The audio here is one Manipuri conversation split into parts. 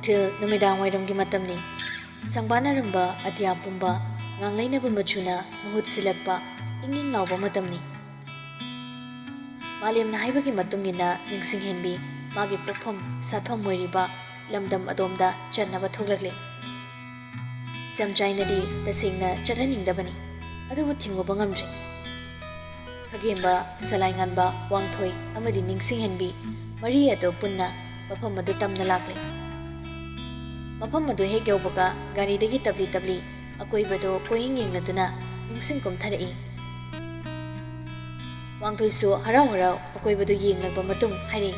Nungtil numidang wairam gi matamni. Sangbanaramba atya pumba nganglainaba machuna mahut silakpa inging nauba matamni. Malemna haibagi matungina ningsinghenbi magi pokpham satham moiriba lamdam adomda channaba thoglakle. Samchainadi tasingna chathaningdabani adubu thingoba ngamdre. Khagemba salainganba wangthoi amadi ningsinghenbi mari ado punna mafam adu tamna lakle. Mafam adu hek yaubaga garidagi tabli akoibado koying yengladuna ningsingkom tharai. Wangthoisu harau akoibado yenglagba matung hari.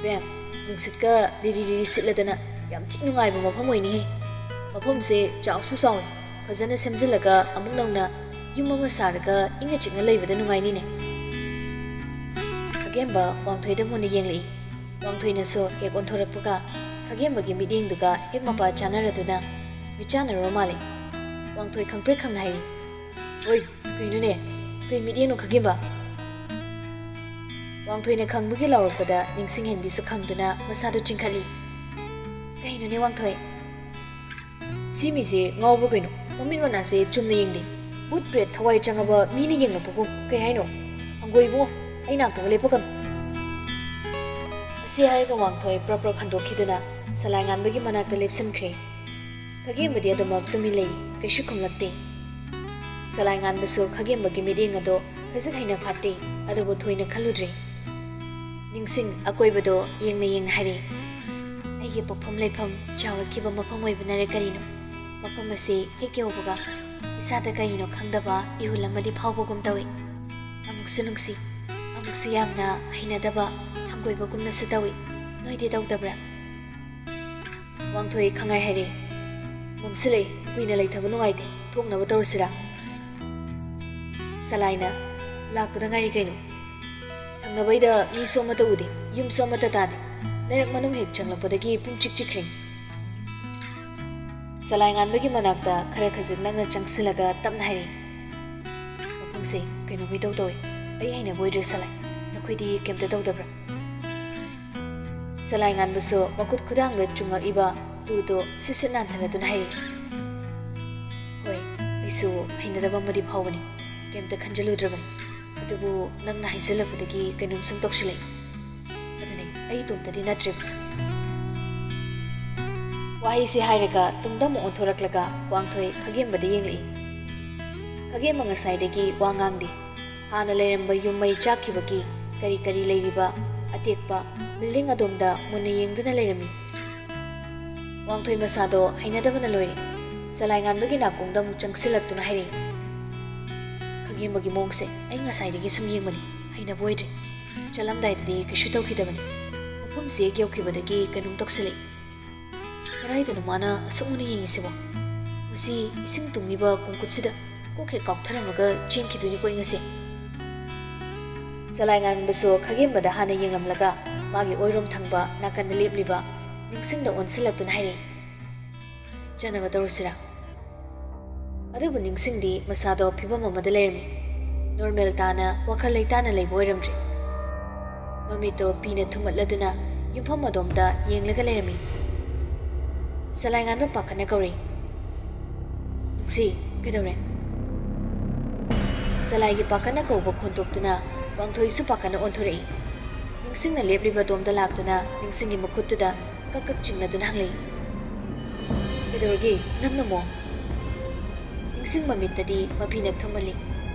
Bem, nungsitka diri sitladana yam thik nungaiba mafam oini he. Mafamse chawsu sawi fazana semjilaga amuk nangna yum ama saraga inga chingna leibada nungaini ne. Khagemba wangthoida mona yenglai. Wangthoinaso hek onthorakpaga Khagemba gi meeting duga hek mapa chanaraduna michanaro male. Wangthoi khangpre khangna hai. Oi, kainu ne? Kai meeting no Khagemba. Wangthoina khangbagi lawrakpada ningsinghenbi su khangduna masadu chingkhali. Kainu ne Wangthoi? Simi se ngawbo kainu. Mamit wana se chumna yengde. Boot bread thawai changaba mina yenglapagum kai haino. Hangoi bungo aina ka lepakam. Asi hariga Wangthoi proper khandokiduna salainganbagi manakta lepsankre. Khagembadi adumak tumilei kaishu khumlakte. Salainganbasu khagembagi meeting ado khazak haina phate adubu thoina khaludre. Ningsing akoibado yengna hari. Aigi pokpham lepham chawlakiba mafam oibunare karino. Mafam asi hek yaubaga isada karino khangdaba ihulamadi phawbagum tawi. Amuksu nungsi amuksu yamna hainadaba hangoibagumna su tawi. Noide tawdabra. Wangthoi khangai hari. Momsile kuina leithaba nungaide thoknaba tawrusira. Salaina lakpada ngari kaino. Thangnabaida mi somata ude yum somata tade. Lerak manung hek changlapodagi pungchik chikring. Salainganbagi manakta khara khazik nangna changsilaga tapna hari. Mafamse kaino bai tawtawi. Ai haina boidre salai. Nakhoidi kemta tawdabra. Salainganbasu makut khudangda chungak-iba tudo sisinnan thaladuna hari. Hoi, aisu hainadaba madi phawbani. Kemta khanjaludrabani. Adubu nangna haisalapodagi kainum sum tokshilai. Adune ai tumtadi natrib. Wahisi hairaga tungdamu onthoraklaga Wangthoi Khagembada yenglai. Khagemba ngasaidagi wangangdi. Hana leiramba yummai chakhibagi kari leiriba atekpa building adomda muna yengduna leirami. Wangthoi masado hainadabana loire. Salainganbagi nakongda mu changsilaktuna hairi. Khagembagi mongse ai ngasaidagi sum yengmani haina boidre. Chalamdaidadi kishu tawkhidabani. Mafamse gyaukibadagi kanum toksilai. Karaidana mana asumuna yengisiwa. Masi ising tungiba kungkutsida kokhe kauktharamaga chengkiduni ko ingase. Salainganbasu Khagembada hana yenglamlaga magi oirom thangba nakanda lepliba ningsingda onsilaktuna hairi. Janaba tawrusira. Adubu ningsingdi masado phibam amada leirami. Normal tana wakhal leitana leiba oiramdre. Mamito pina thumatladuna yumpham adomda yenglaga leirami. Salainganba pakhana kauri. Nungsi kedore. Salaigi pakhana kauba khontokduna Wangthoisu pakhana onthorei. Ningsingna lepliba domda laktuna ningsingi makuttuda kakak chingladuna hanglei. Kedorgi nangna mo. Ningsing mamittadi mapina thumali.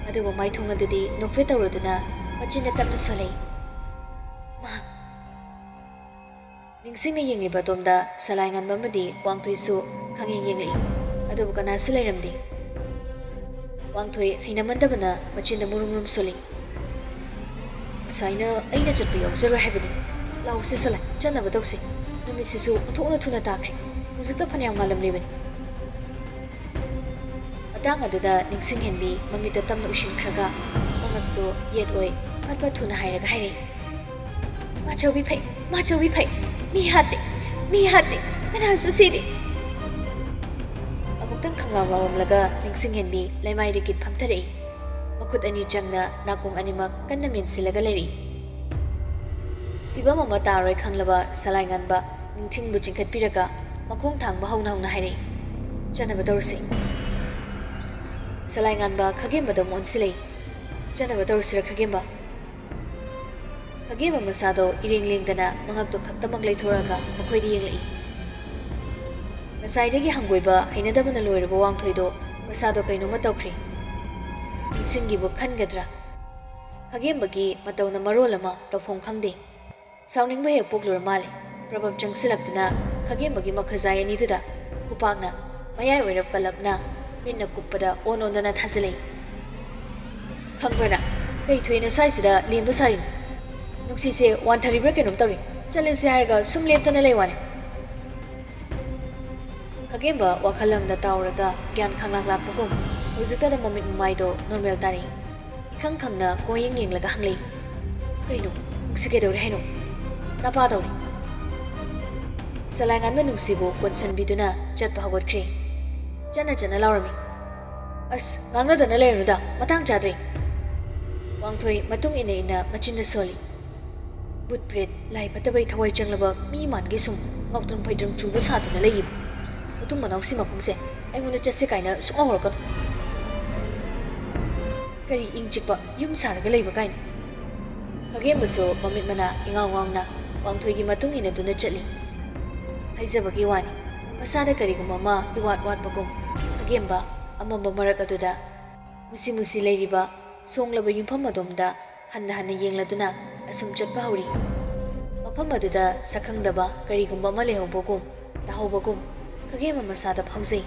Adubu maithungadudi nokfe tawroduna machinda tapna solei. Ma Ningsingna yengliba domda salainganba amadi Wangthoisu khangeng yenglei. Adubu kanasu leiramdi. Wangthoi hainamandabana machinda murum solei. Saina aina chatpa yawjaro haibani. Lawse salai chanaba tawse. Numisisu othokna thuna takre. Huzikta phanayam ngalam lebani. Atang aduda ningsinghenbi mamita tamna ushinkhraga mangakto yetoi phatpa thuna hairaga haire. Machawi phai mi hate kanasu sidi. Amuktan khanglawaramlaga ningsinghenbi laimai kit phamtharei. Makut ani changna nakung animak kanna minsilaga leri. Pibam ama taroi khanglaba salainganba ꯅꯤꯡꯊꯤꯡꯕꯨ ꯆꯤꯡꯈꯠꯄꯤꯔꯒ ꯃꯈꯣꯡ ꯊꯥꯡꯕ ꯍꯧꯅ ꯍꯥꯏꯔꯛꯏ, ꯆꯠꯅꯕ ꯇꯧꯔꯁꯤ꯫ ꯁꯂꯥꯏꯉꯥꯟꯕ ꯈꯥꯒꯦꯝꯕꯗ ꯑꯃꯨꯛ ꯑꯣꯟꯁꯤꯜꯂꯛꯏ, ꯆꯠꯅꯕ ꯇꯧꯔꯁꯤꯔ ꯈꯥꯒꯦꯝꯕ? ꯈꯥꯒꯦꯝꯕ ꯃꯁꯥꯗꯣ ꯏꯔꯦꯡ ꯂꯦꯡꯗꯅ ꯃꯉꯛꯇꯣ ꯈꯛꯇꯃꯛ ꯂꯩꯊꯣꯔꯛꯑꯒ ꯃꯈꯣꯏꯗ ꯌꯦꯡꯂꯛꯏ꯫ ꯉꯁꯥꯏꯗꯒꯤ ꯍꯪꯒꯣꯏꯕ ꯍꯩꯅꯗꯕꯅ ꯂꯣꯏꯔꯕ ꯋꯥꯡꯊꯣꯏꯗꯣ ꯃꯁꯥꯗꯣ ꯀꯩꯅꯣꯝꯃ ꯇꯧꯈ꯭ꯔꯦ꯫ ꯅꯤꯡꯁꯤꯡꯒꯤꯕꯨ ꯈꯟꯒꯗ꯭ꯔꯥ? ꯈꯥꯒꯦꯝꯕꯒꯤ ꯃꯇꯧꯅ ꯃꯔꯣꯜ ꯑꯃ ꯇꯧꯐꯝ ꯈꯪꯗꯦ꯫ ꯁꯥꯎꯅꯤꯡꯕ ꯍꯦꯛ ꯄꯣꯛꯂꯨꯔ ꯃꯥꯜꯂꯦ꯫ ꯄ꯭ꯔꯚꯞ ꯆꯪꯁꯤꯜꯂꯛꯇꯨꯅ ꯈꯥꯒꯦꯝꯕꯒꯤ ꯃꯈꯖꯥꯏ ꯑꯅꯤꯗꯨꯗ ꯈꯨꯄꯥꯛꯅ ꯃꯌꯥꯏ ꯑꯣꯏꯔꯞ ꯀꯜꯂꯞꯅ ꯃꯤꯠꯅ ꯀꯨꯞꯄꯗ ꯑꯣꯟꯗꯅ ꯊꯥꯖꯤꯜꯂꯛꯏ꯫ ꯈꯪꯕ꯭ꯔꯅ ꯀꯩ ꯊꯣꯛꯏꯅꯣ ꯁ꯭ꯋꯥꯏꯁꯤꯗ ꯂꯦꯝꯕ ꯁꯥꯔꯤꯅꯣ? ꯅꯨꯡꯁꯤꯁꯦ ꯋꯥꯟꯊꯔꯤꯕ꯭ꯔꯥ ꯀꯩꯅꯣꯝ ꯇꯧꯔꯤ꯫ ꯆꯠꯂꯁꯤ ꯍꯥꯏꯔꯒ ꯁꯨꯝ ꯂꯦꯞꯇꯅ ꯂꯩ ꯋꯥꯅꯤ꯫ ꯈꯥꯒꯦꯝꯕ ꯋꯥꯈꯜ ꯑꯃꯗ ꯇꯥꯎꯔꯒ ꯒ꯭ꯌꯥꯟ ꯈꯪꯂꯥꯛ ꯂꯥꯛꯄꯒꯨꯝ ꯍꯧꯖꯤꯛꯇꯗ ꯃꯃꯤꯠ ꯃꯃꯥꯏꯗꯣ ꯅꯣꯔꯃꯦꯜ ꯇꯥꯔꯛꯏ꯫ ꯏꯈꯪ ꯈꯪꯅ ꯀꯣꯌꯦꯡ ꯌꯦꯡꯂꯒ ꯍꯪꯂꯛꯏ, ꯀꯩꯅꯣ ꯅꯨꯡꯁꯤ ꯀꯩꯗꯧꯔꯦ ꯍꯥꯏꯅꯣ? ꯅꯄꯥꯗꯧꯔꯤ꯫ ꯁꯂꯥꯏꯉꯥꯟꯕ ꯅꯨꯡꯁꯤꯕꯨ ꯀꯣꯟꯁꯤꯟꯕꯤꯗꯨꯅ ꯆꯠꯄ ꯍꯧꯒꯠꯈ꯭ꯔꯦ꯫ ꯆꯠꯅ ꯂꯥꯎꯔꯝꯃꯤ, ꯑꯁ ꯉꯥꯡꯅꯗꯅ ꯂꯩꯔꯅꯨꯗ, ꯃꯇꯥꯡ ꯆꯥꯗ꯭ꯔꯦ꯫ ꯋꯥꯡꯊꯣꯏ ꯃꯇꯨꯡ ꯏꯟꯅ ꯃꯆꯤꯟꯅ ꯁꯣꯜꯂꯤ, ꯕꯨꯠ ꯄ꯭ꯔꯦꯠ ꯂꯥꯏ ꯐꯠꯇꯕꯩ ꯊꯋꯥꯏ ꯆꯪꯂꯕ ꯃꯤ ꯃꯥꯟꯒꯦ ꯁꯨꯝ ꯉꯥꯎꯇ꯭ꯔꯪ ꯐꯩꯗ꯭ꯔꯪ ꯆꯨꯕ ꯁꯥꯗꯨꯅ ꯂꯩꯌꯦꯕ꯫ ꯃꯇꯨꯡ ꯃꯅꯥꯎꯁꯤ ꯃꯐꯝꯁꯦ ꯑꯩꯉꯣꯟꯗ ꯆꯠꯁꯦ ꯀꯥꯏꯅ ꯁꯨꯡꯍꯧ ꯍꯧꯔꯛꯀꯅꯨ꯫ ꯀꯔꯤ ꯏꯪ ꯆꯤꯛꯄ ꯌꯨꯝ ꯁꯥꯔꯒ ꯂꯩꯕ ꯀꯥꯏꯅ꯫ ꯈꯥꯒꯦꯝꯕꯁꯨ ꯃꯃꯤꯠ ꯃꯅꯥ ꯏꯉꯥꯎ ꯉꯥꯎꯅ ꯋꯥꯡꯊꯣꯏꯒꯤ ꯃꯇꯨꯡ ꯏꯟꯅꯗꯨꯅ ꯆꯠꯂꯤ꯫ ꯍꯥꯏꯖꯕꯒꯤ ꯋꯥꯅꯤ, ꯃꯁꯥꯗ ꯀꯔꯤꯒꯨꯝꯕ ꯑꯃ ꯏꯋꯥꯠ ꯋꯥꯠꯄꯒꯨꯝ ꯈꯥꯒꯦꯝꯕ ꯑꯃꯝꯕ ꯃꯔꯛ ꯑꯗꯨꯗ ꯃꯨꯁꯤ ꯂꯩꯔꯤꯕ ꯁꯣꯡꯂꯕ ꯌꯨꯝꯐꯝ ꯑꯗꯣꯝꯗ ꯍꯟꯅ ꯌꯦꯡꯂꯗꯨꯅ ꯑꯁꯨꯝ ꯆꯠꯄ ꯍꯧꯔꯤ꯫ ꯃꯐꯝ ꯑꯗꯨꯗ ꯁꯛꯈꯪꯗꯕ ꯀꯔꯤꯒꯨꯝꯕ ꯑꯃ ꯂꯩꯍꯧꯕꯒꯨꯝ ꯇꯥꯍꯧꯕꯒꯨꯝ ꯈꯥꯒꯦꯝꯕ ꯃꯁꯥꯗ ꯐꯥꯎꯖꯩ꯫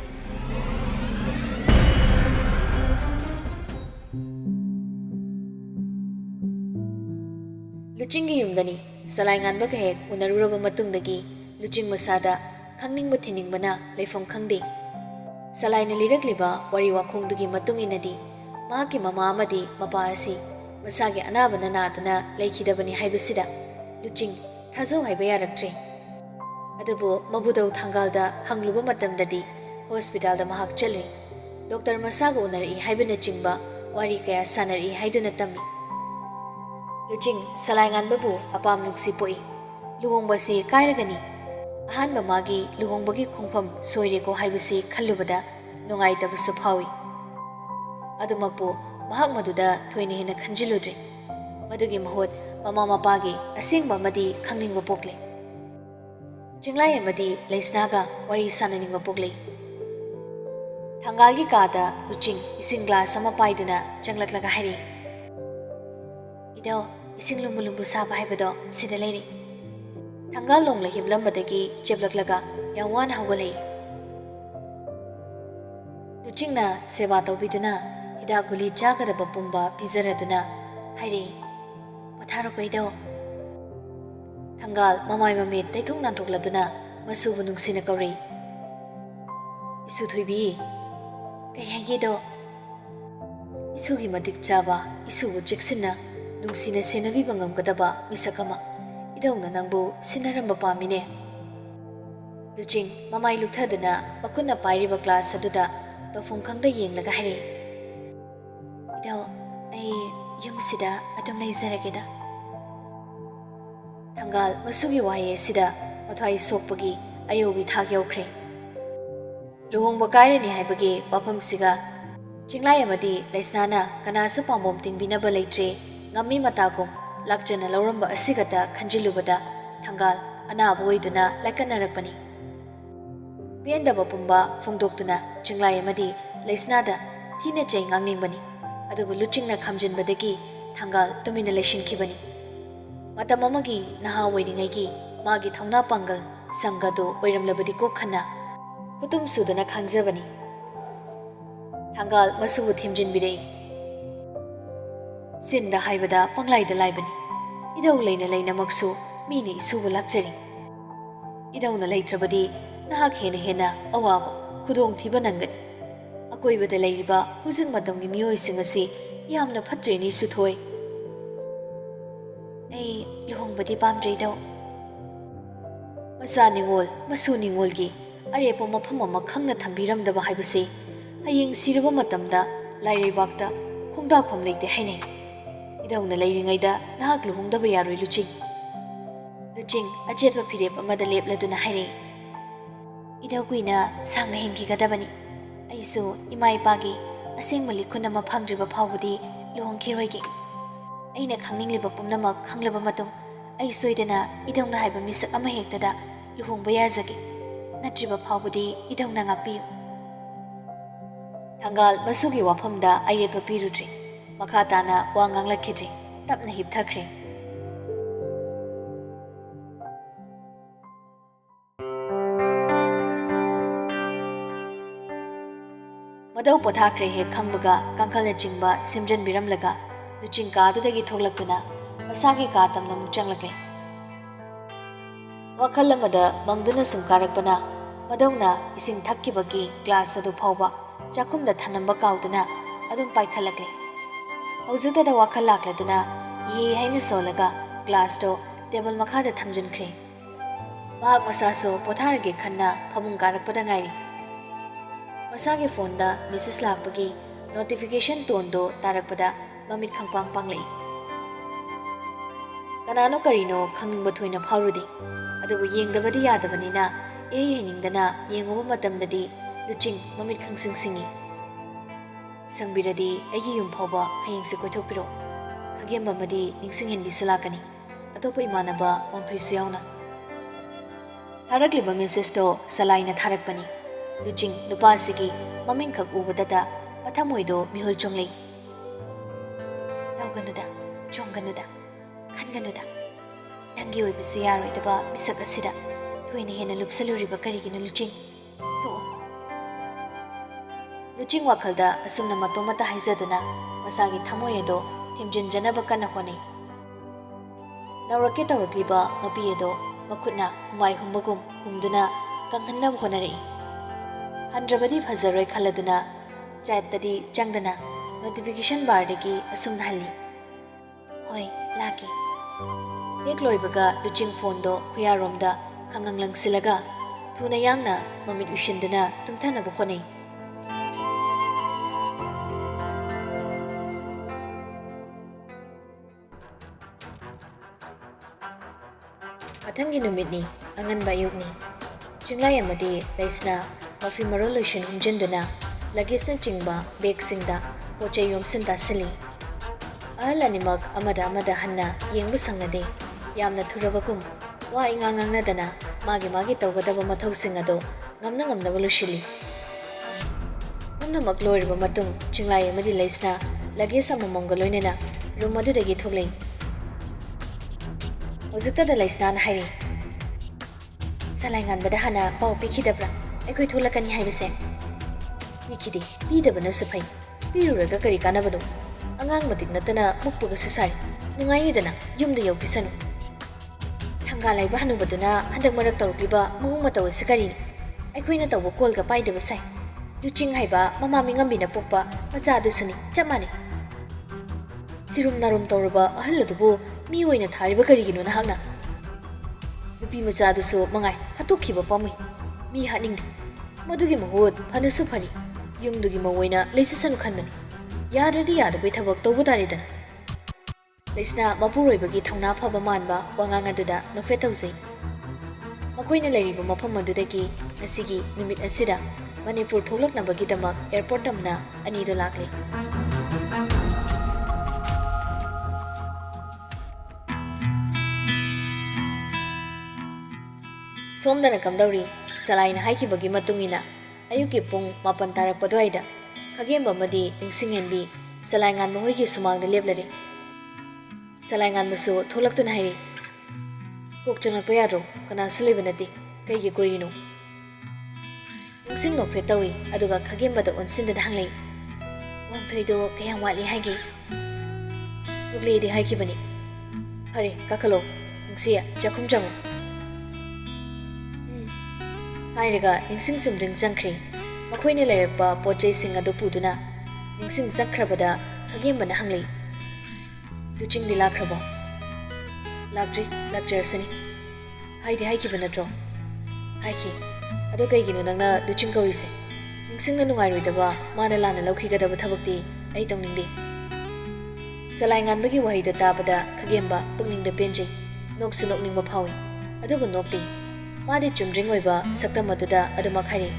ꯂꯨꯆꯤꯡꯒꯤ ꯌꯨꯝꯗꯅꯤ꯫ ꯁꯂꯥꯏꯉꯥꯟꯕꯒ ꯍꯦꯛ ꯎꯅꯔꯨꯔꯕ ꯃꯇꯨꯡꯗꯒꯤ ꯂꯨꯆꯤꯡ ꯃꯁꯥꯗ ꯈꯪꯅꯤꯡꯕ ꯊꯤꯅꯤꯡꯕꯅ ꯂꯩꯐꯝ ꯈꯪꯗꯦ꯫ ꯁꯂꯥꯏꯅ ꯂꯤꯔꯛꯂꯤꯕ ꯋꯥꯔꯤ ꯋꯥꯈꯣꯡꯗꯨꯒꯤ ꯃꯇꯨꯡ ꯏꯟꯅꯗꯤ ꯃꯍꯥꯛꯀꯤ ꯃꯃꯥ ꯑꯃꯗꯤ ꯃꯄꯥ ꯑꯁꯤ ꯃꯁꯥꯒꯤ ꯑꯅꯥꯕꯅ ꯅꯥꯗꯨꯅ ꯂꯩꯈꯤꯗꯕꯅꯤ ꯍꯥꯏꯕꯁꯤꯗ ꯂꯨꯆꯤꯡ ꯊꯥꯖꯧ ꯍꯥꯏꯕ ꯌꯥꯔꯛꯇ꯭ꯔꯦ꯫ ꯑꯗꯨꯕꯨ ꯃꯕꯨꯗꯧ ꯊꯪꯒꯥꯜꯗ ꯍꯪꯂꯨꯕ ꯃꯇꯝꯗꯗꯤ ꯍꯣꯁꯄꯤꯇꯥꯜꯗ ꯃꯍꯥꯛ ꯆꯠꯂꯨꯏ, ꯗꯣꯛꯇꯔ ꯃꯁꯥꯒ ꯎꯅꯔꯛꯏ ꯍꯥꯏꯕꯅꯆꯤꯡꯕ ꯋꯥꯔꯤ ꯀꯌꯥ ꯁꯥꯟꯅꯔꯛꯏ ꯍꯥꯏꯗꯨꯅ ꯇꯝꯃꯤ꯫ ꯂꯨꯆꯤꯡ ꯁꯂꯥꯏꯉꯥꯟꯕꯕꯨ ꯑꯄꯥꯝ ꯅꯨꯡꯁꯤ ꯄꯣꯛꯏ꯫ ꯂꯨꯍꯣꯡꯕꯁꯤ ꯀꯥꯏꯔꯒꯅꯤ, ꯑꯍꯥꯟꯕ ꯃꯥꯒꯤ ꯂꯨꯍꯣꯡꯕꯒꯤ ꯈꯣꯡꯐꯝ ꯁꯣꯏꯔꯦꯀꯣ ꯍꯥꯏꯕꯁꯤ ꯈꯜꯂꯨꯕꯗ ꯅꯨꯡꯉꯥꯏꯇꯕꯁꯨ ꯐꯥꯎꯏ꯫ ꯑꯗꯨꯃꯛꯄꯨ ꯃꯍꯥꯛ ꯃꯗꯨꯗ ꯊꯣꯏꯅ ꯍꯦꯟꯅ ꯈꯟꯖꯤꯜꯂꯨꯗ꯭ꯔꯦ꯫ ꯃꯗꯨꯒꯤ ꯃꯍꯨꯠ ꯃꯃꯥ ꯃꯄꯥꯒꯤ ꯑꯁꯦꯡꯕ ꯑꯃꯗꯤ ꯈꯪꯅꯤꯡꯕ ꯄꯣꯛꯂꯦ꯫ ꯆꯤꯡꯂꯥꯏ ꯑꯃꯗꯤ ꯂꯩꯁꯅꯥꯒ ꯋꯥꯔꯤ ꯁꯥꯟꯅꯅꯤꯡꯕ ꯄꯣꯛꯂꯛꯏ꯫ ꯊꯪꯒꯥꯜꯒꯤ ꯀꯥꯗ ꯂꯨꯆꯤꯡ ꯏꯁꯤꯡ ꯒ꯭ꯂꯥꯁ ꯑꯃ ꯄꯥꯏꯗꯨꯅ ꯆꯪꯂꯛꯂꯒ ꯍꯥꯏꯔꯛꯏ, ꯏꯙꯧ ꯏꯁꯤꯡ ꯂꯨꯝꯕꯨ ꯁꯥꯕ ꯍꯥꯏꯕꯗꯣ ꯁꯤꯗ ꯂꯩꯔꯤ꯫ ꯊꯪꯒꯥꯜ ꯂꯣꯡꯂ ꯍꯤꯞꯂꯝꯕꯗꯒꯤ ꯆꯦꯞꯂꯛꯂꯒ ꯌꯥꯝ ꯋꯥꯅ ꯍꯧꯒꯠꯂꯛꯏ꯫ ꯂꯨꯆꯤꯡꯅ ꯁꯦꯕꯥ ꯇꯧꯕꯤꯗꯨꯅ ꯍꯤꯗꯥꯛ ꯒꯨꯂꯤ ꯆꯥꯒꯗꯕ ꯄꯨꯝꯕ ꯄꯤꯖꯔꯗꯨꯅ ꯍꯥꯏꯔꯛꯏ, ꯄꯣꯊꯥꯔꯣꯀꯣ ꯏꯙꯧ꯫ ꯊꯪꯒꯥꯜ ꯃꯃꯥꯏ ꯃꯃꯤꯠ ꯇꯩꯊꯣꯛ ꯅꯥꯟꯊꯣꯛꯂꯗꯨꯅ ꯃꯁꯨꯕꯨ ꯅꯨꯡꯁꯤꯅ ꯀꯧꯔꯛꯏ, ꯏꯁꯨ ꯊꯣꯏꯕꯤ, ꯀꯩ ꯍꯥꯏꯒꯦ ꯏꯙꯧ? ꯏꯁꯨꯒꯤ ꯃꯇꯤꯛ ꯆꯥꯕ, ꯏꯁꯨꯕꯨ ꯆꯦꯛꯁꯤꯟꯅ ꯅꯨꯡꯁꯤꯅ ꯁꯦꯟꯅꯕꯤꯕ ꯉꯝꯒꯗꯕ ꯃꯤꯁꯛ ꯑꯃ ꯏꯙꯧꯅ ꯅꯪꯕꯨ ꯁꯤꯟꯅꯔꯝꯕ ꯄꯥꯝꯃꯤꯅꯦ꯫ ꯂꯨꯆꯤꯡ ꯃꯃꯥꯏ ꯂꯨꯛꯊꯗꯨꯅ ꯃꯈꯨꯠꯅ ꯄꯥꯏꯔꯤꯕ ꯒ꯭ꯂꯥꯁ ꯑꯗꯨꯗ ꯇꯧꯐꯝ ꯈꯪꯗ ꯌꯦꯡꯂꯒ ꯍꯥꯏꯔꯛꯏ, ꯏꯙꯧ ꯑꯩ ꯌꯨꯝꯁꯤꯗ ꯑꯗꯨꯝ ꯂꯩꯖꯔꯒꯦꯗ꯫ ꯊꯪꯒꯥꯜ ꯃꯁꯨꯒꯤ ꯋꯥꯍꯩ ꯑꯁꯤꯗ ꯃꯊ꯭ꯋꯥꯏ ꯁꯣꯛꯄꯒꯤ ꯑꯌꯧꯕꯤ ꯊꯥꯛ ꯌꯧꯈ꯭ꯔꯦ꯫ ꯂꯨꯍꯣꯡꯕ ꯀꯥꯏꯔꯅꯤ ꯍꯥꯏꯕꯒꯤ ꯋꯥꯐꯝꯁꯤꯒ ꯆꯤꯡꯂꯥꯏ ꯑꯃꯗꯤ ꯂꯩꯁꯅꯥꯅ ꯀꯅꯥꯁꯨ ꯄꯥꯝꯕꯣꯝ ꯇꯤꯡꯕꯤꯅꯕ ꯂꯩꯇ꯭ꯔꯦ ꯉꯝꯃꯤ ꯃꯇꯥꯒꯨꯝ ꯂꯥꯛꯆꯅ ꯂꯧꯔꯝꯕ ꯑꯁꯤꯒꯇ ꯈꯟꯖꯤꯜꯂꯨꯕꯗ ꯊꯪꯒꯥꯜ ꯑꯅꯥꯕ ꯑꯣꯏꯗꯨꯅ ꯂꯥꯏꯀꯠꯅꯔꯛꯄꯅꯤ꯫ ꯄꯦꯟꯗꯕ ꯄꯨꯝꯕ ꯐꯣꯡꯗꯣꯛꯇꯨꯅ ꯆꯤꯡꯂꯥꯏ ꯑꯃꯗꯤ ꯂꯩꯁꯅꯥꯗ ꯊꯤꯅ ꯆꯩ ꯉꯥꯡꯅꯤꯡꯕꯅꯤ꯫ ꯑꯗꯨꯕꯨ ꯂꯨꯆꯤꯡꯅ ꯈꯥꯝꯖꯤꯟꯕꯗꯒꯤ ꯊꯪꯒꯥꯜ ꯇꯨꯃꯤꯟꯅ ꯂꯩꯁꯤꯟꯈꯤꯕꯅꯤ꯫ ꯃꯇꯝ ꯑꯃꯒꯤ ꯅꯍꯥ ꯑꯣꯏꯔꯤꯉꯩꯒꯤ ꯃꯥꯒꯤ ꯊꯧꯅꯥ ꯄꯥꯡꯒꯜ ꯁꯪꯒꯗꯨ ꯑꯣꯏꯔꯝꯂꯕꯗꯤ ꯀꯣ ꯈꯟꯅ ꯈꯨꯇꯨꯝ ꯁꯨꯗꯨꯅ ꯈꯥꯡꯖꯕꯅꯤ꯫ ꯊꯪꯒꯥꯜ ꯃꯁꯨꯕꯨ ꯊꯦꯝꯖꯤꯟꯕꯤꯔꯛꯏ, ꯆꯤꯟꯗ ꯍꯥꯏꯕꯗ ꯄꯪꯂꯥꯏꯗ ꯂꯥꯏꯕꯅꯤ꯫ ꯏꯙꯧ ꯂꯩꯅ ꯂꯩꯅꯃꯛꯁꯨ ꯃꯤꯅ ꯏꯁꯨꯕꯨ ꯂꯥꯛꯆꯔꯤ꯫ ꯏꯙꯧꯅ ꯂꯩꯇ꯭ꯔꯕꯗꯤ ꯅꯍꯥꯛ ꯍꯦꯟꯅ ꯑꯋꯥꯕ ꯈꯨꯗꯣꯡꯊꯤꯕ ꯅꯪꯒꯅꯤ꯫ ꯑꯀꯣꯏꯕꯗ ꯂꯩꯔꯤꯕ ꯍꯧꯖꯤꯛ ꯃꯇꯝꯒꯤ ꯃꯤꯑꯣꯏꯁꯤꯡ ꯑꯁꯤ ꯌꯥꯝꯅ ꯐꯠꯇ꯭ꯔꯦꯅꯤ ꯁꯨꯊꯣꯏ꯫ ꯑꯩ ꯂꯨꯍꯣꯡꯕꯗꯤ ꯄꯥꯝꯗ꯭ꯔꯦ ꯏꯙꯧ꯫ ꯃꯆꯥ ꯅꯤꯡꯉꯣꯜ ꯃꯁꯨ ꯅꯤꯡꯉꯣꯜꯒꯤ ꯑꯔꯦꯞꯄ ꯃꯐꯝ ꯑꯃ ꯈꯪꯅ ꯊꯝꯕꯤꯔꯝꯗꯕ ꯍꯥꯏꯕꯁꯤ ꯍꯌꯦꯡ ꯁꯤꯔꯕ ꯃꯇꯝꯗ ꯂꯥꯏꯔꯩꯕꯥꯛꯇ ꯈꯣꯡꯗꯥꯛꯐꯝ ꯂꯩꯇꯦ ꯍꯥꯏꯅꯩ꯫ ꯏꯙꯧꯅ ꯂꯩꯔꯤꯉꯩꯗ ꯅꯍꯥꯛ ꯂꯨꯍꯣꯡꯗꯕ ꯌꯥꯔꯣꯏ ꯂꯨꯆꯤꯡ꯫ Luching ajetwa phirep amada lepladuna haire. Idau kuina sangna henkigadabani. Aisu ima ipagi asengmali khunama phangdriba phawbudi luhongkhiroige. Aina khangningliba pumnamak khanglaba matung ai soidana idongna haiba misak ama hektada luhongba yajage. Natriba phawbudi idongna ngapiyu. Thangal masugi wafamda ayetba pirudri. Makha tana wa nganglakidri. Tapna hipthakre. Madau pothakre he khangbaga kangkhalna chingba semjan biramlaga luching ka adudagi thoklaktuna masagi ka tamna mukchanglakle. Wakhal amada mangduna sumkarakpana madawna ising thakkibagi glass adu phawba chakhumda thanamba kauduna adum paikhalakle. Haujitada wakhal lakladuna ye haina solaga glass do table makhada thamjankhre. Mahak masaso potharage khanna phamung karakpada ngai. Masagi phone da message lakpagi notification tone do tarakpada mamit khangpang panglei. Kanano karino khangning bathoina phawrudi adubu yengdabadi yadabanina heningdana yengoba matamdadi luching mamit khangsing singi. Sangbiradi agi yum phawba hayengse koithokpiro khagemba madi ningsing henbisu lakani atopa imanaba wangthoisu yauna. Tharakliba message do salaina tharakpani. Luching nupa sigi maming khak ubadada mathamoido mihul chonglei. Tawganuda, chongganuda, khanganuda. Nangi oibisu yaroidaba misak asida thoina hena lupsaluriba karigino luching. To Luching wakhalda asumna matomata haizaduna masagi thamoyedo thimjinjanaba kana honei. Naurake tawrakliba mapiyedo makhutna humai humbagum humduna kanghanna honarei. Handrabadi phazaroi khaladuna chat tadi changdana notification bar dagi asum nahali. Hoi laki. Hek loibaga luching phone do huyaromda khanganglang silaga thuna yangna mamit ushinduna tumthana bukhonei. Mathangi numitni anganba yugni. Jinglai amadi laisna Mafi marolution humjenduna lagisna chingba bag singda poche yomsin dasili. Ahalanimak amada hanna yengbu sangnade yamna thurabakum wa ingangang nadana magi tawgadaba mathau singado ngamna volushili. Namnamak loiriba matung jinglai amadi laisna lagisa mamongaloinena rumadudagi thoglei. Hojiktada laisna hairi. Salaingan bada hana pau pikhidabra. Ekoi tholakani haibase pikide pidabana sufai piruraga kari kanabado angang matik natana mukpuga susai nungai dana yumda yokisanu thangalai ba hanubaduna handak marak tawkliba mahung mataw sakari ekoina tawbo kolga paidaba sai luching haiba mama mingambina pokpa macha dusuni chamani sirum narum tawraba ahaladubu mi oina thariba karigino nahagna nupi macha dusu mangai hatokhiba pamui mi haning madugi mahut phanasu phani yumdugi mawoina leisasanu khanmani yadradi yadabai thabak tawbu daridana leisna mapuroibagi thongna phaba manba wangang aduda nofe tawjai makoina leiriba mafam adudagi nasigi numit asida manipur tholaknabagi damak airport amna anido lakle somdana kamdauri Salaina haiki bagi matungina ayuki pung mapan tarak paduaida khagemba madi ningsinghenbi salaingan mohoigi sumangda leblare salaingan musu tholaktuna hairi kok changlakpa yadro kana sulebanati kaigi koirino ningsing no fetawi aduga khagemba da onsinda hanglei wangthoido kayang wali haigi tugledi haiki bani hare kakalo ningsia jakhum jango Hairaga ningsing chumdring jangkhri makhoina lairakpa pochei sing adu puduna ningsing jakhrabada khagembana hanglei luching di lakrabo lakdri lakjarsani haidi haiki banatro haiki adu kaigino nangna luching kaurise ningsing na nungairoi mana lana laukhigadaba thabakti ai tongningsde salaingan bagi wahida tabada khagemba pukningda penjei noksu nokningba phawi ꯑꯗꯨꯕꯨ ꯅꯣꯛꯇꯦ ꯃꯥꯗꯤ ꯆꯨꯝꯗ꯭ꯔꯤꯡ ꯑꯣꯏꯕ ꯁꯛꯇꯝ ꯑꯗꯨꯗ ꯑꯗꯨꯃꯛ ꯍꯥꯏꯔꯤ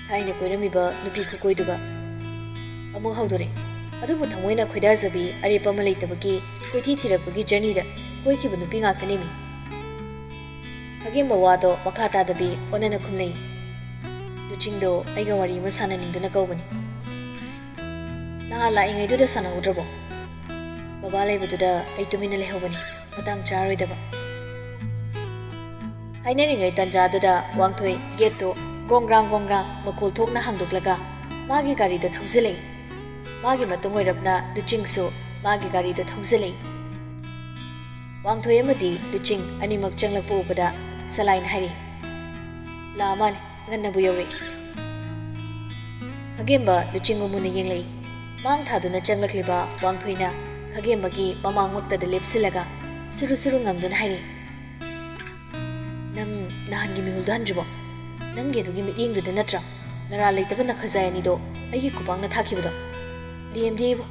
ꯊꯥꯏꯅ ꯀꯣꯏꯔꯝꯃꯤꯕ ꯅꯨꯄꯤ ꯈꯨꯀꯣꯏꯗꯨꯒ ꯑꯃꯨꯛ ꯍꯧꯗꯣꯔꯦ ꯑꯗꯨꯕꯨ ꯊꯃꯣꯏꯅ ꯈꯣꯏꯗꯥꯖꯕꯤ ꯑꯔꯦꯞꯄ ꯑꯃ ꯂꯩꯇꯕꯒꯤ ꯀꯣꯏꯊꯤ ꯊꯤꯔꯛꯄꯒꯤ ꯖꯔꯅꯤꯗ ꯀꯣꯏꯈꯤꯕ ꯅꯨꯄꯤ ꯉꯥꯛꯇꯅꯦꯃꯤ ꯈꯥꯒꯦꯝꯕ ꯋꯥꯗꯣ ꯃꯈꯥ ꯇꯥꯗꯕꯤ ꯑꯣꯟꯅꯅ ꯈꯨꯝꯅꯩ ꯂꯨꯆꯤꯡꯗꯣ ꯑꯩꯒ ꯋꯥꯔꯤ ꯑꯃ ꯁꯥꯟꯅꯅꯤꯡꯗꯨꯅ ꯀꯧꯕꯅꯤ ꯅꯍꯥꯟ ꯂꯥꯛꯏꯉꯩꯗꯨꯗ ꯁꯥꯟꯅꯍꯧꯗ꯭ꯔꯕꯣ ꯕꯕꯥ ꯂꯩꯕꯗꯨꯗ ꯑꯩ ꯇꯨꯃꯤꯟꯅ ꯂꯩꯍꯧꯕꯅꯤ ꯃꯇꯥꯡ ꯆꯥꯔꯣꯏꯗꯕ ꯍꯥꯏꯅꯔꯤꯉꯩ ꯇꯟꯖꯥꯗꯨꯗ ꯋꯥꯡꯊꯣꯏ ꯒꯦꯠꯇꯣ ꯒ꯭ꯔꯣꯡꯒ꯭ꯔꯥꯡ ꯃꯈꯣꯜ ꯊꯣꯛꯅ ꯍꯥꯡꯗꯣꯛꯂꯒ ꯃꯥꯒꯤ ꯒꯥꯔꯤꯗ ꯊꯧꯖꯤꯜꯂꯛꯏ ꯃꯥꯒꯤ ꯃꯇꯨꯡ ꯑꯣꯏꯔꯞꯅ ꯂꯨꯆꯤꯡꯁꯨ ꯃꯥꯒꯤ ꯒꯥꯔꯤꯗ ꯊꯧꯖꯤꯜꯂꯛꯏ ꯋꯥꯡꯊꯣꯏ ꯑꯃꯗꯤ ꯂꯨꯆꯤꯡ ꯑꯅꯤꯃꯛ ꯆꯪꯂꯛꯄ ꯎꯕꯗ ꯁꯂꯥꯏꯅ ꯍꯥꯏꯔꯤ ꯂꯥꯛꯑ ꯃꯥꯜꯂꯦ ꯉꯟꯅꯕꯨ ꯌꯧꯔꯛꯏ ꯈꯥꯒꯦꯝꯕ ꯂꯨꯆꯤꯡꯕꯨ ꯃꯨꯟꯅ ꯌꯦꯡꯂꯛꯏ ꯃꯥꯡ ꯊꯥꯗꯨꯅ ꯆꯪꯂꯛꯂꯤꯕ ꯋꯥꯡꯊꯣꯏꯅ ꯈꯥꯒꯦꯝꯕꯒꯤ ꯃꯃꯥꯡꯃꯛꯇꯗ ꯂꯦꯞꯁꯤꯜꯂꯒ ꯁꯨꯔꯨ ꯁꯨꯔꯨ ꯉꯪꯗꯨꯅ ꯍꯥꯏꯔꯤ ꯅꯪ ꯅꯍꯥꯟꯒꯤ ꯃꯤꯍꯨꯜꯗꯣ ꯍꯟꯗ꯭ꯔꯤꯕꯣ ꯅꯪꯒꯤ ꯑꯗꯨꯒꯤ ꯃꯤꯠꯌꯦꯡꯗꯨꯗ ꯅꯠꯇ꯭ꯔꯥ ꯅꯔꯥ ꯂꯩꯇꯕ ꯅꯈꯖꯥꯏ ꯑꯅꯤꯗꯣ ꯑꯩꯒꯤ ꯈꯨꯄꯥꯛꯅ ꯊꯥꯈꯤꯕꯗꯣ ꯂꯦꯝꯗꯦꯕꯨ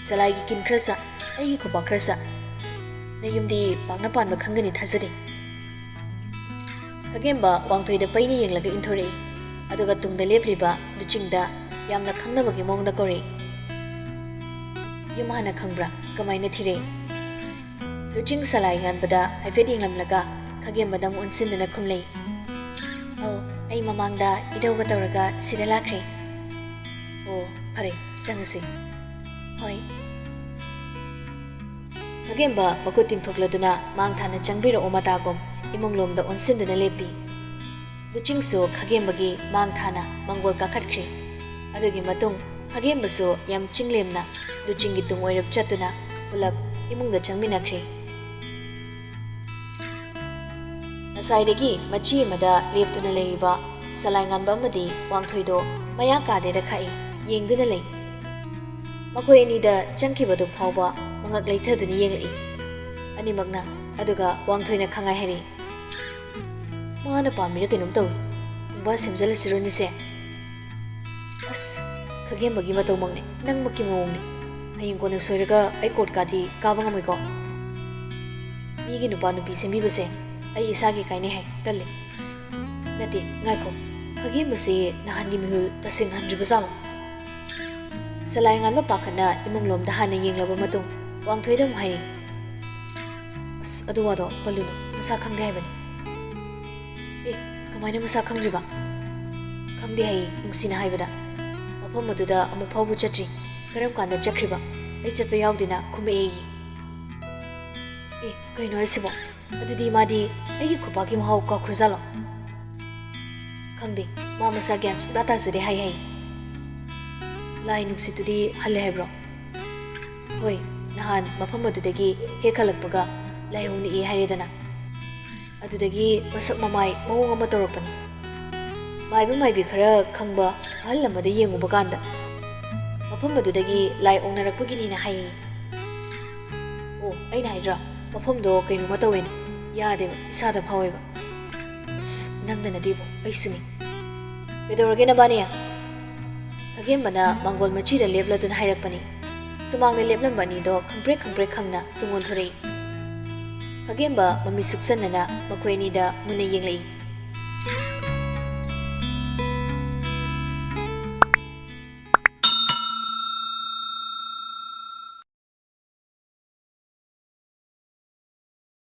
ꯁꯂꯥꯏꯒꯤ ꯀꯤꯟ ꯈꯔ ꯆꯥ ꯑꯩꯒꯤ ꯈꯨꯄꯥꯛ ꯈꯔ ꯆꯥ ꯅꯌꯨꯝꯗꯤ ꯄꯥꯛꯅ ꯄꯥꯟꯕ ꯈꯪꯒꯅꯤ ꯊꯥꯖꯗꯦ ꯈꯥꯒꯦꯝꯕ ꯋꯥꯡꯊꯣꯏꯗ ꯄꯩꯅ ꯌꯦꯡꯂꯒ ꯏꯟꯊꯣꯔꯛꯏ ꯑꯗꯨꯒ ꯇꯨꯡꯗ ꯂꯦꯞꯂꯤꯕ ꯂꯨꯆꯤꯡꯗ ꯌꯥꯝꯅ ꯈꯪꯅꯕꯒꯤ ꯃꯑꯣꯡꯗ ꯀꯧꯔꯛꯏ ꯌꯨꯝ ꯍꯥꯟꯅ ꯈꯪꯕ꯭ꯔꯥ ꯀꯃꯥꯏꯅ ꯊꯤꯔꯛꯏ ꯂꯨꯆꯤꯡ ꯁꯂꯥꯏ ꯉꯥꯟꯕꯗ ꯍꯥꯏꯐꯦꯠ ꯌꯦꯡꯂꯝꯂꯒ ꯈꯥꯒꯦꯝꯕꯗ ꯑꯃꯨꯛ ꯑꯣꯟꯁꯤꯟꯗꯨꯅ ꯈꯨꯝꯂꯩ ꯑꯧ ꯑꯩ ꯃꯃꯥꯡꯗ ꯏꯙꯧꯒ ꯇꯧꯔꯒ ꯁꯤꯗ ꯂꯥꯛꯈ꯭ꯔꯦ ꯑꯣ ꯐꯔꯦ ꯆꯪꯉꯁꯤ ꯍꯣꯏ ꯈꯥꯒꯦꯝꯕ ꯃꯈꯨꯠ ꯇꯤꯡꯊꯣꯛꯂꯗꯨꯅ ꯃꯥꯡ ꯊꯥꯅ ꯆꯪꯕꯤꯔꯛꯑꯣ ꯃꯇꯥꯒꯨꯝ ꯏꯃꯨꯡꯂꯣꯝꯗ ꯑꯣꯟꯁꯤꯟꯗꯨꯅ ꯂꯦꯞꯄꯤ ꯂꯨꯆꯤꯡꯁꯨ ꯈꯥꯒꯦꯝꯕꯒꯤ ꯃꯥꯡ ꯊꯥꯅ ꯃꯪꯒꯣꯜ ꯀꯥꯈꯠꯈ꯭ꯔꯦ ꯑꯗꯨꯒꯤ ꯃꯇꯨꯡ ꯈꯥꯒꯦꯝꯕꯁꯨ ꯌꯥꯝ ꯆꯤꯡꯂꯦꯝꯅ ꯂꯨꯆꯤꯡꯒꯤ ꯇꯨꯡ ꯑꯣꯏꯔꯞ ꯆꯠꯇꯨꯅ ꯄꯨꯂꯞ ꯏꯃꯨꯡꯗ ꯆꯪꯃꯤꯟꯅꯈ꯭ꯔꯦ ꯉꯁꯥꯏꯗꯒꯤ ꯃꯆꯤ ꯑꯃꯗ ꯂꯦꯞꯇꯨꯅ ꯂꯩꯔꯤꯕ ꯁꯂꯥꯏ ꯉꯥꯟꯕ ꯑꯃꯗꯤ ꯋꯥꯡꯊꯣꯏꯗꯣ ꯃꯌꯥ ꯀꯥꯗꯦꯗ ꯈꯥꯛꯏ ꯌꯦꯡꯗꯨꯅ ꯂꯩ ꯃꯈꯣꯏ ꯑꯅꯤꯗ ꯆꯪꯈꯤꯕꯗꯨ ꯐꯥꯎꯕ ꯃꯉꯛ ꯂꯩꯊꯗꯨꯅ ꯌꯦꯡꯂꯛꯏ ꯑꯅꯤꯃꯛꯅ ꯑꯗꯨꯒ ꯋꯥꯡꯊꯣꯏꯅ ꯈꯪꯉꯥꯏ ꯍꯥꯏꯔꯛꯏ ꯃꯥꯅ ꯄꯥꯝꯃꯤꯔ ꯀꯩꯅꯣꯝ ꯇꯧꯏ ꯄꯨꯡꯕꯥ ꯁꯦꯝꯖꯤꯜꯂꯁꯤꯔꯣꯅꯤꯁꯦ ꯑꯁ ꯈꯥꯒꯦꯝꯕꯒꯤ ꯃꯇꯧꯃꯛꯅꯦ ꯅꯪꯃꯛꯀꯤ ꯃꯑꯣꯡꯅꯦ ꯍꯌꯦꯡ ꯀꯣꯟꯅ ꯁꯣꯏꯔꯒ ꯑꯩ ꯀꯣꯔꯠꯀꯥꯗꯤ ꯀꯥꯕ ꯉꯝꯃꯣꯏꯀꯣ ꯃꯤꯒꯤ ꯅꯨꯄꯥ ꯅꯨꯄꯤ ꯁꯦꯝꯕꯤꯕꯁꯦ ꯑꯩ ꯏꯁꯥꯒꯤ ꯀꯥꯏꯅꯩ ꯍꯥꯏ ꯇꯜꯂꯦ ꯅꯠꯇꯦ ꯉꯥꯏꯈꯣ ꯈꯥꯒꯦꯝꯕꯁꯦ ꯅꯍꯥꯟꯒꯤ ꯃꯤꯍꯨꯜ ꯇꯁꯦꯡꯅ ꯍꯟꯗ꯭ꯔꯤꯕꯖꯥꯠꯂꯣ ꯁꯂꯥꯏ ꯉꯥꯟꯕ ꯄꯥꯈꯠꯅ ꯏꯃꯨꯡꯂꯣꯝꯗ ꯍꯥꯟꯅ ꯌꯦꯡꯂꯕ ꯃꯇꯨꯡ ꯋꯥꯡꯊꯣꯏꯗ ꯑꯃꯨꯛ ꯍꯥꯏꯔꯤ ꯑꯁ ꯑꯗꯨ ꯋꯥꯗꯣ ꯄꯜꯂꯨꯅꯨ ꯃꯁꯥ ꯈꯪꯗꯦ ꯍꯥꯏꯕꯅꯤ ꯑꯦ ꯀꯃꯥꯏꯅ ꯃꯁꯥ ꯈꯪꯗ꯭ꯔꯤꯕ ꯈꯪꯗꯦ ꯍꯥꯏꯌꯦ ꯅꯨꯡꯁꯤꯅ ꯍꯥꯏꯕꯗ ꯃꯐꯝ ꯑꯗꯨꯗ ꯑꯃꯨꯛ ꯐꯥꯎꯕ ꯆꯠꯇ꯭ꯔꯤ ꯀꯔꯝ ꯀꯥꯟꯗ ꯆꯠꯈ꯭ꯔꯤꯕ ꯑꯩ ꯆꯠꯄ ꯌꯥꯎꯗꯦꯅ ꯈꯨꯝꯃꯛꯑꯦꯌꯦ ꯑꯦ ꯀꯩꯅꯣ ꯍꯥꯏꯁꯤꯕꯣ ꯑꯗꯨꯗꯤ ꯃꯥꯗꯤ ꯑꯩꯒꯤ ꯈꯨꯄꯥꯛꯀꯤ ꯃꯍꯥꯎ ꯀꯥꯎꯈ꯭ꯔꯖꯥꯠꯂꯣ ꯈꯪꯗꯦ ꯃꯥ ꯃꯁꯥ ꯒ꯭ꯌꯥꯟ ꯁꯨꯡꯇꯥ ꯇꯥꯖꯗꯦ ꯍꯥꯏ ꯂꯥꯏ ꯅꯨꯡꯁꯤꯠꯇꯨꯗꯤ ꯍꯜꯂꯦ ꯍꯥꯏꯕ꯭ꯔꯣ ꯍꯣꯏ ꯅꯍꯥꯟ ꯃꯐꯝ ꯑꯗꯨꯗꯒꯤ ꯍꯦꯛ ꯍꯜꯂꯛꯄꯒ ꯂꯥꯏꯍꯧ ꯅꯤꯛꯏ ꯍꯥꯏꯔꯦꯗꯅ ꯑꯗꯨꯗꯒꯤ ꯃꯁꯛ ꯃꯃꯥꯏ ꯃꯑꯣꯡ ꯑꯃ ꯇꯧꯔꯛꯄꯅꯤ ꯃꯥꯏꯕ ꯃꯥꯏꯕꯤ ꯈꯔ ꯈꯪꯕ ꯑꯍꯜ ꯑꯃꯗ ꯌꯦꯡꯉꯨꯕ ꯀꯥꯟꯗ ꯃꯐꯝ ꯑꯗꯨꯗꯒꯤ ꯂꯥꯏ ꯑꯣꯛꯅꯔꯛꯄꯒꯤꯅꯤꯅ ꯍꯥꯏꯌꯦ ꯑꯣ ꯑꯩꯅ ꯍꯥꯏꯗ꯭ꯔꯥ ꯃꯐꯝꯗꯣ ꯀꯩꯅꯣꯝꯃ ꯇꯧꯋꯦꯅ ꯌꯥꯗꯦꯕ ꯏꯁꯥꯗ ꯐꯥꯎꯋꯦꯕ ꯑꯁ ꯅꯪꯗꯅꯗꯤꯕꯣ ꯑꯩꯁꯨꯅꯤ ꯀꯩꯗꯧꯔꯒꯦ ꯅꯕꯥꯅꯤ ꯈꯥꯒꯦꯝꯕꯅ ꯃꯥꯡꯒꯣꯜ ꯃꯆꯤꯗ ꯂꯦꯞꯂꯗꯨꯅ ꯍꯥꯏꯔꯛꯄꯅꯤ ꯁꯨꯃꯥꯡꯗ ꯂꯦꯞꯂꯝꯕ ꯑꯅꯤꯗꯣ ꯈꯪꯄ꯭ꯔꯦꯛ ꯈꯪꯅ ꯇꯨꯡ ꯑꯣꯟꯊꯣꯔꯛꯏ ꯈꯥꯒꯦꯝꯕ ꯃꯃꯤꯠ ꯁꯨꯛꯆꯟꯅꯅ ꯃꯈꯣꯏ ꯑꯅꯤꯗ ꯃꯨꯟꯅ ꯌꯦꯡꯂꯛꯏ